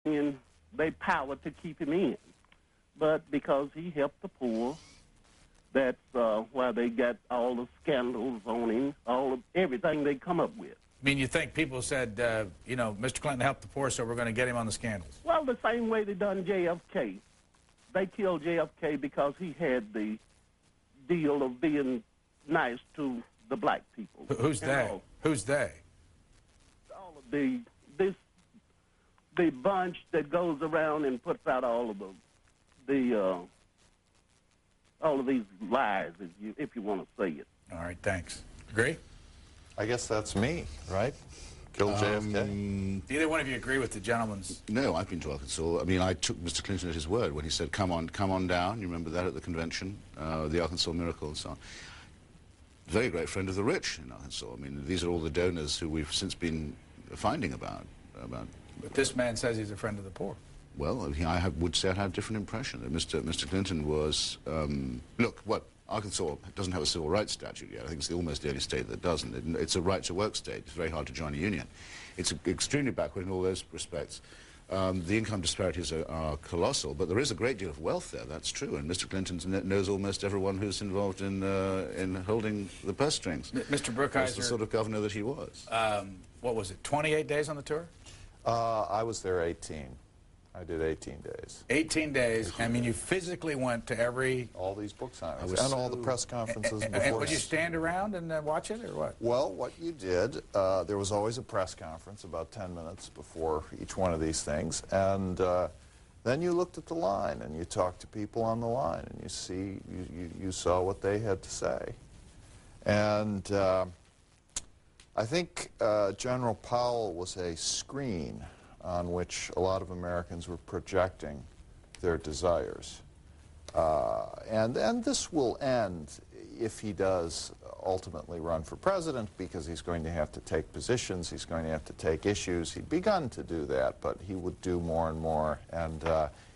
and they power to keep him in. But because he helped the poor, that's why they got all the scandals on him, everything they come up with. I mean, you think people said, you know, Mr. Clinton helped the poor, so we're going to get him on the scandals? Well, the same way they done JFK. They killed JFK because he had the deal of being nice to the black people. Who's they? Who's they? All of the bunch that goes around and puts out all of these lies, if you want to say it. All right, thanks. Agree? I guess that's me, right? Killed JFK. Do either one of you agree with the gentleman's? No, I've been to Arkansas. I mean, I took Mr. Clinton at his word when he said, come on down. You remember that at the convention, the Arkansas Miracle and so on. Very great friend of the rich in Arkansas. I mean, these are all the donors who we've since been finding about. But this man says he's a friend of the poor. Well, would say I had a different impression. That Mr. Clinton was, look, Arkansas doesn't have a civil rights statute yet. I think it's almost the only state that doesn't. It's a right-to-work state. It's very hard to join a union. It's extremely backward in all those respects. The income disparities are colossal, but there is a great deal of wealth there, that's true, and Mr. Clinton knows almost everyone who's involved in holding the purse strings. Mr. Brookhiser... That's the sort of governor that he was. What was it, 28 days on the tour? I was there 18. I did 18 days. 18 days. I mean, you physically went to all these book signings and all the press conferences before. And would you stand around and watch it, or what? Well, what you did, there was always a press conference about 10 minutes before each one of these things, and then you looked at the line and you talked to people on the line, and you saw what they had to say. And I think General Powell was a screen on which a lot of Americans were projecting their desires. And this will end if he does ultimately run for president, because he's going to have to take positions, he's going to have to take issues. He'd begun to do that, but he would do more and more, and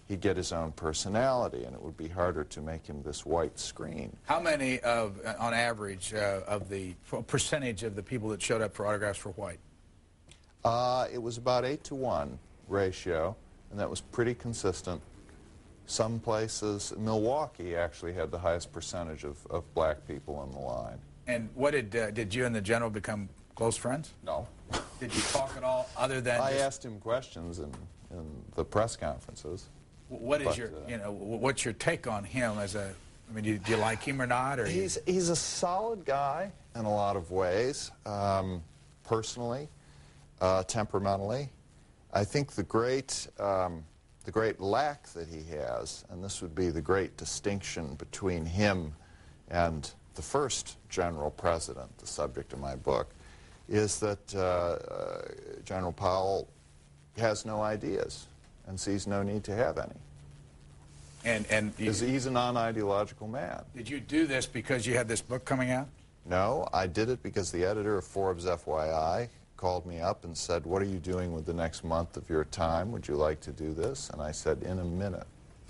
he'd get his own personality, and it would be harder to make him this white screen. How many on average, of the percentage of the people that showed up for autographs were white? It was about 8-to-1 ratio, and that was pretty consistent. Some places, Milwaukee actually had the highest percentage of black people on the line. And what did you and the general become close friends? No. Did you talk at all other than I asked him questions in the press conferences. What is your, what's your take on him as a, I mean, do you like him or not? Or he's a solid guy in a lot of ways, personally. Temperamentally. I think the great lack that he has, and this would be the great distinction between him and the first general president, the subject of my book, is that General Powell has no ideas and sees no need to have any. And he's a non-ideological man. Did you do this because you had this book coming out? No, I did it because the editor of Forbes FYI called me up and said, what are you doing with the next month of your time? Would you like to do this? And I said, in a minute.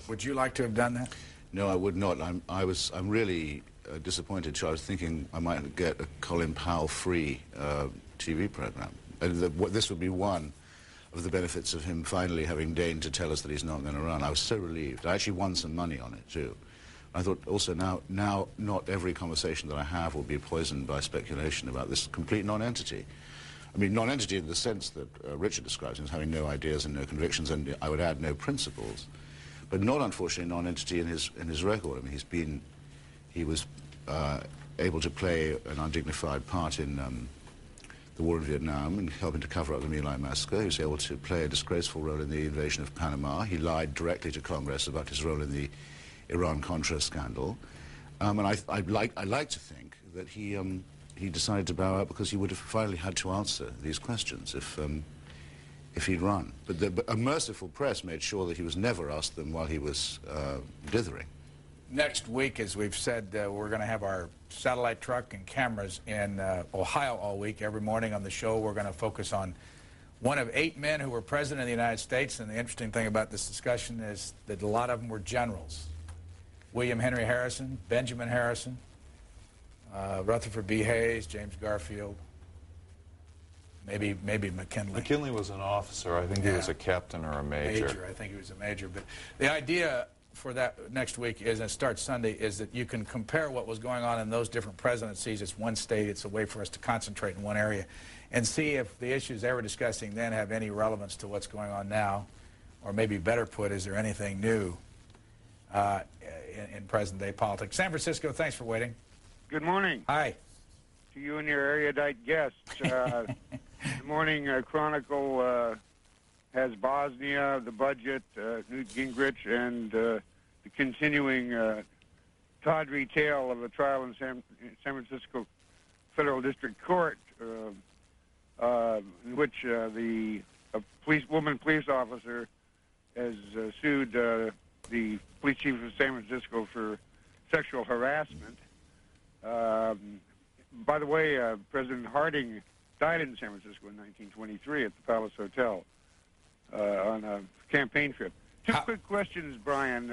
Would you like to have done that? No, I would not. I'm really disappointed. I was thinking I might get a Colin Powell-free TV program. And this would be one of the benefits of him finally having deigned to tell us that he's not going to run. I was so relieved. I actually won some money on it, too. I thought also now not every conversation that I have will be poisoned by speculation about this complete non-entity. I mean, non-entity in the sense that Richard describes him as having no ideas and no convictions, and I would add no principles, but not, unfortunately, non-entity in his record. I mean, he was able to play an undignified part in the war in Vietnam and helping to cover up the My Lai massacre. He was able to play a disgraceful role in the invasion of Panama. He lied directly to Congress about his role in the Iran-Contra scandal, and I'd like to think that he decided to bow out because he would have finally had to answer these questions if he'd run. But a merciful press made sure that he was never asked them while he was dithering. Next week, as we've said, we're going to have our satellite truck and cameras in Ohio all week. Every morning on the show, we're going to focus on one of 8 men who were president of the United States. And the interesting thing about this discussion is that a lot of them were generals. William Henry Harrison, Benjamin Harrison, Rutherford B. Hayes, James Garfield, Maybe McKinley. McKinley was an officer. I think he was a captain or a major. I think he was a major. But the idea for that next week is, and it starts Sunday, is that you can compare what was going on in those different presidencies. It's one state. It's a way for us to concentrate in one area and see if the issues they were discussing then have any relevance to what's going on now. Or maybe better put, is there anything new in present-day politics? San Francisco, thanks for waiting. Good morning. Hi. To you and your erudite guests. The Morning Chronicle has Bosnia, the budget, Newt Gingrich, and the continuing tawdry tale of a trial in San Francisco Federal District Court in which the woman police officer has sued the police chief of San Francisco for sexual harassment. By the way, President Harding died in San Francisco in 1923 at the Palace Hotel on a campaign trip. Two quick questions, Brian.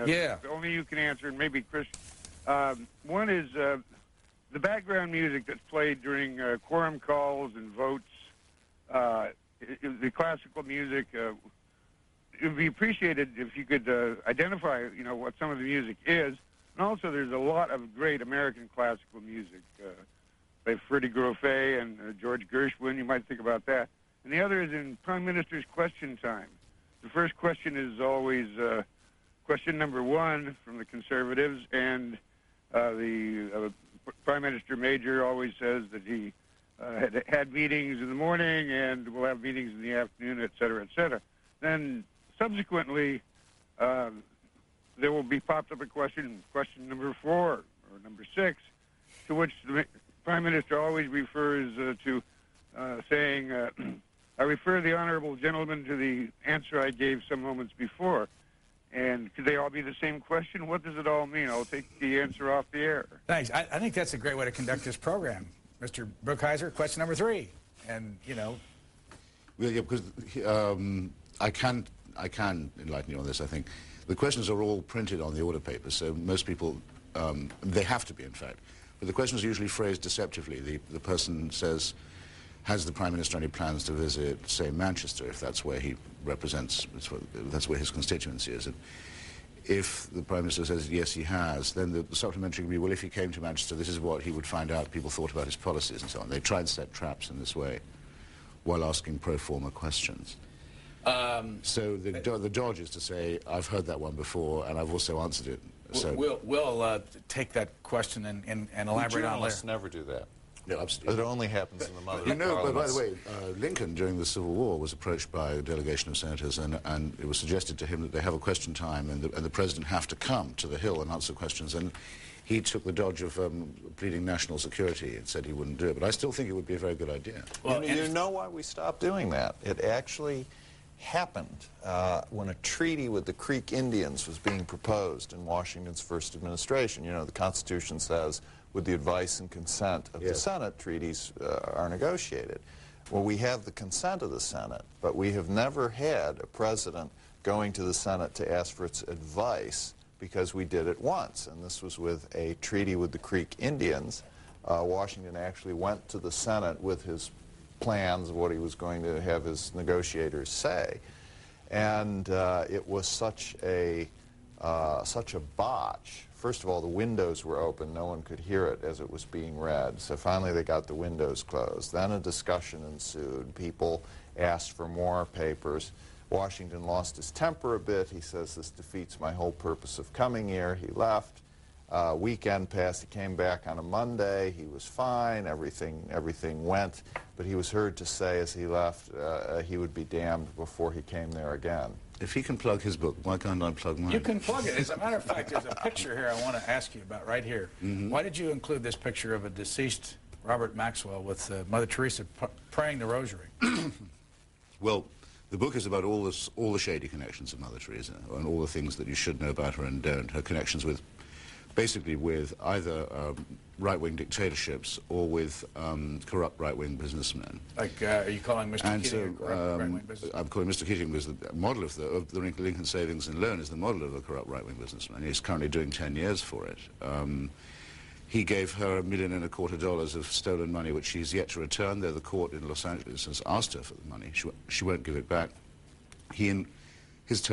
Only you can answer, and maybe Chris. One is the background music that's played during quorum calls and votes, the classical music. It would be appreciated if you could identify, what some of the music is. And also, there's a lot of great American classical music by Freddie Groffet and George Gershwin. You might think about that. And the other is in Prime Minister's Question Time. The first question is always question number one from the Conservatives, and the Prime Minister Major always says that he had meetings in the morning and will have meetings in the afternoon, et cetera, et cetera. Then subsequently, there will be popped up a question number 4 or number 6, to which the Prime Minister always refers to saying, I refer the honorable gentleman to the answer I gave some moments before. And could they all be the same question? What does it all mean? I'll take the answer off the air. Thanks. I think that's a great way to conduct this program. Mr. Brookhiser, question number 3. And, Well, yeah, because I can enlighten you on this, I think. The questions are all printed on the order paper, so most people, they have to be, in fact. But the questions are usually phrased deceptively. The person says, has the Prime Minister any plans to visit, say, Manchester, if that's where he represents, that's where his constituency is. And if the Prime Minister says, yes, he has, then the supplementary would be, well, if he came to Manchester, this is what he would find out people thought about his policies and so on. They try and set traps in this way while asking pro forma questions. So the dodge is to say, I've heard that one before, and I've also answered it. So we'll take that question and elaborate on it later. Never do that. No, absolutely. It only happens in the mother of but by the way, Lincoln, during the Civil War, was approached by a delegation of senators, and it was suggested to him that they have a question time, and the president have to come to the Hill and answer questions. And he took the dodge of pleading national security and said he wouldn't do it. But I still think it would be a very good idea. Well, you know why we stopped doing that? It actually happened when a treaty with the Creek Indians was being proposed in Washington's first administration. The Constitution says, with the advice and consent of the Senate, treaties are negotiated. Well, we have the consent of the Senate, but we have never had a president going to the Senate to ask for its advice, because we did it once, and this was with a treaty with the Creek Indians. Washington actually went to the Senate with his plans of what he was going to have his negotiators say, and it was such a botch. First of all, the windows were open. No one could hear it as it was being read. So finally they got the windows closed. Then a discussion ensued. People asked for more papers. Washington lost his temper a bit. He says, this defeats my whole purpose of coming here. He left. Weekend passed. He came back on a Monday. He was fine. Everything went. But he was heard to say as he left he would be damned before he came there again. If he can plug his book, why can't I plug mine? You can plug it. As a matter of fact, there's a picture here I want to ask you about right here. Why did you include this picture of a deceased Robert Maxwell with Mother Teresa praying the rosary? Well, the book is about all the shady connections of Mother Teresa and all the things that you should know about her and don't. Her connections with, basically with either right-wing dictatorships or with corrupt right-wing businessmen. Like, are you calling Mr. Keating a corrupt right-wing businessman? I'm calling Mr. Keating was the model of the Lincoln Savings and Loan is the model of a corrupt right-wing businessman. He's currently doing 10 years for it. He gave her $1.25 million of stolen money, which she's yet to return, though the court in Los Angeles has asked her for the money. She won't give it back. He, in his turn,